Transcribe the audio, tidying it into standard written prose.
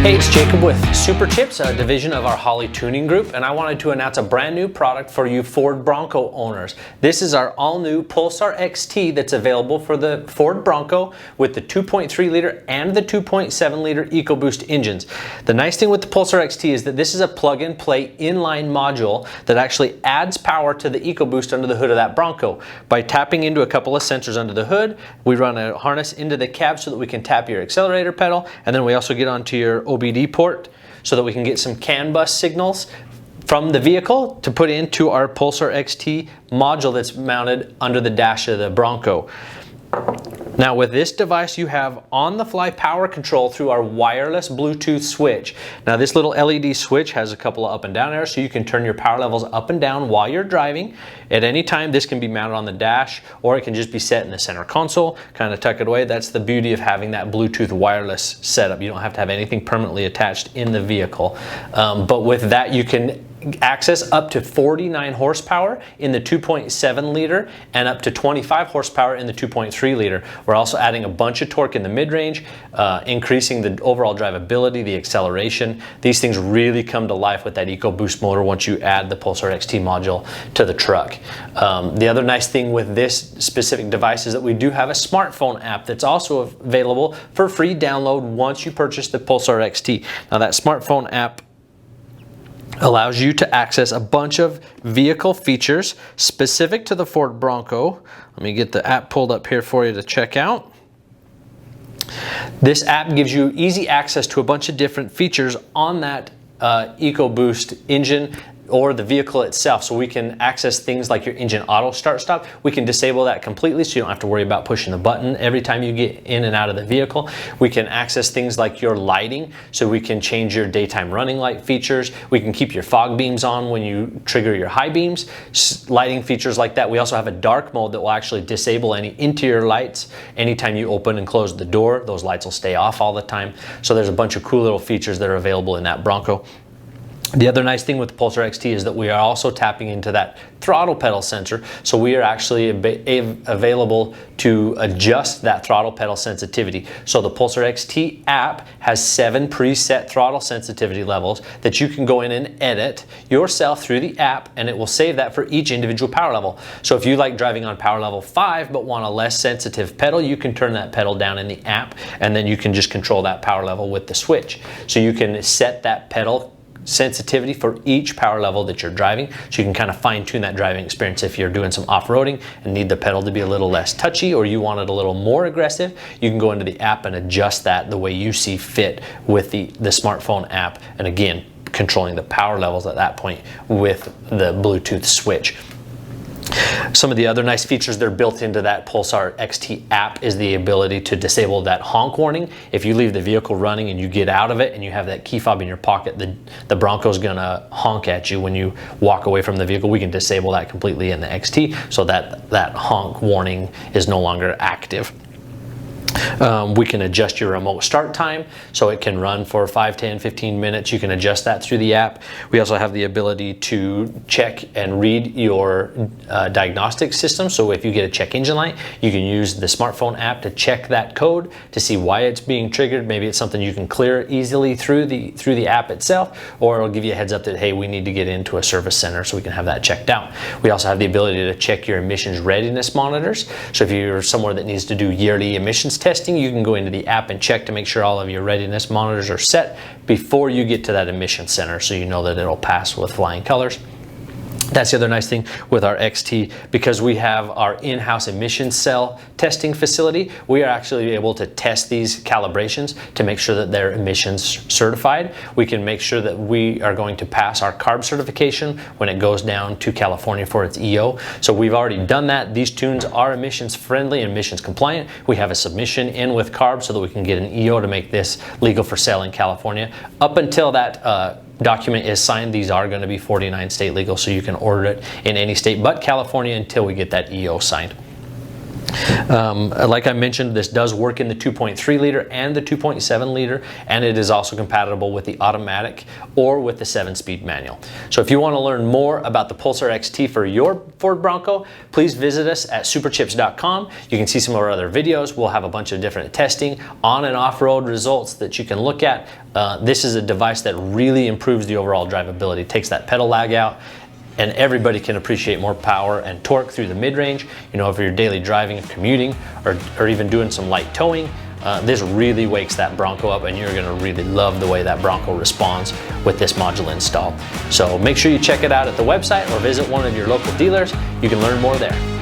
Hey, it's Jacob with Super Tips, a division of our Holley Tuning Group, and I wanted to announce a brand new product for you Ford Bronco owners. This is our all-new Pulsar XT that's available for the Ford Bronco with the 2.3 liter and the 2.7 liter EcoBoost engines. The nice thing with the Pulsar XT is that this is a plug-and-play inline module that actually adds power to the EcoBoost under the hood of that Bronco. By tapping into a couple of sensors under the hood, we run a harness into the cab so that we can tap your accelerator pedal, and then we also get onto your OBD port so that we can get some CAN bus signals from the vehicle to put into our Pulsar XT module that's mounted under the dash of the Bronco. Now with this device you have on-the-fly power control through our wireless Bluetooth switch. Now this little LED switch has a couple of up and down arrows so you can turn your power levels up and down while you're driving. At any time this can be mounted on the dash or it can just be set in the center console, kind of tuck it away. That's the beauty of having that Bluetooth wireless setup. You don't have to have anything permanently attached in the vehicle. But with that you can access up to 49 horsepower in the 2.7 liter and up to 25 horsepower in the 2.3 liter. We're also adding a bunch of torque in the mid-range, increasing the overall drivability, the acceleration. These things really come to life with that EcoBoost motor once you add the Pulsar XT module to the truck. The other nice thing with this specific device is that we do have a smartphone app that's also available for free download once you purchase the Pulsar XT. Now that smartphone app allows you to access a bunch of vehicle features specific to the Ford Bronco. Let me get the app pulled up here for you to check out. This app gives you easy access to a bunch of different features on that EcoBoost engine or the vehicle itself, so we can access things like your engine auto start stop. We can disable that completely so you don't have to worry about pushing the button every time you get in and out of the vehicle. We can access things like your lighting, so we can change your daytime running light features. We can keep your fog beams on when you trigger your high beams, lighting features like that. We also have a dark mode that will actually disable any interior lights. Anytime you open and close the door, those lights will stay off all the time. So there's a bunch of cool little features that are available in that Bronco. The other nice thing with the Pulsar XT is that we are also tapping into that throttle pedal sensor, so we are actually available to adjust that throttle pedal sensitivity. So the Pulsar XT app has 7 preset throttle sensitivity levels that you can go in and edit yourself through the app, and it will save that for each individual power level. So if you like driving on power level 5 but want a less sensitive pedal, you can turn that pedal down in the app, and then you can just control that power level with the switch. So you can set that pedal sensitivity for each power level that you're driving, so you can kind of fine-tune that driving experience. If you're doing some off-roading and need the pedal to be a little less touchy, or you want it a little more aggressive, you can go into the app and adjust that the way you see fit with the smartphone app, and again controlling the power levels at that point with the Bluetooth switch. Some of the other nice features that are built into that Pulsar XT app is the ability to disable that honk warning. If you leave the vehicle running and you get out of it and you have that key fob in your pocket, the Bronco's gonna honk at you when you walk away from the vehicle. We can disable that completely in the XT so that that honk warning is no longer active. We can adjust your remote start time so it can run for 5, 10, 15 minutes. You can adjust that through the app. We also have the ability to check and read your diagnostic system. So if you get a check engine light, you can use the smartphone app to check that code to see why it's being triggered. Maybe it's something you can clear easily through the app itself, or it'll give you a heads up that, hey, we need to get into a service center, so we can have that checked out. We also have the ability to check your emissions readiness monitors. So if you're somewhere that needs to do yearly emissions testing, you can go into the app and check to make sure all of your readiness monitors are set before you get to that emission center, so you know that it'll pass with flying colors. That's the other nice thing with our XT. Because we have our in-house emission cell testing facility, we are actually able to test these calibrations to make sure that they're emissions certified. We can make sure that we are going to pass our CARB certification when it goes down to California for its EO. So we've already done that. These tunes are emissions friendly and emissions compliant. We have a submission in with CARB so that we can get an EO to make this legal for sale in California. Up until that document is signed, these are going to be 49 state legal, so you can order it in any state but California until we get that EO signed. Like I mentioned, this does work in the 2.3 liter and the 2.7 liter, and it is also compatible with the automatic or with the 7-speed manual. So if you want to learn more about the Pulsar XT for your Ford Bronco, please visit us at superchips.com. You can see some of our other videos. We'll have a bunch of different testing on and off-road results that you can look at. This is a device that really improves the overall drivability. It takes that pedal lag out, and everybody can appreciate more power and torque through the mid-range. You know, if you're daily driving, commuting, or even doing some light towing, this really wakes that Bronco up, and you're gonna really love the way that Bronco responds with this module installed. So make sure you check it out at the website or visit one of your local dealers. You can learn more there.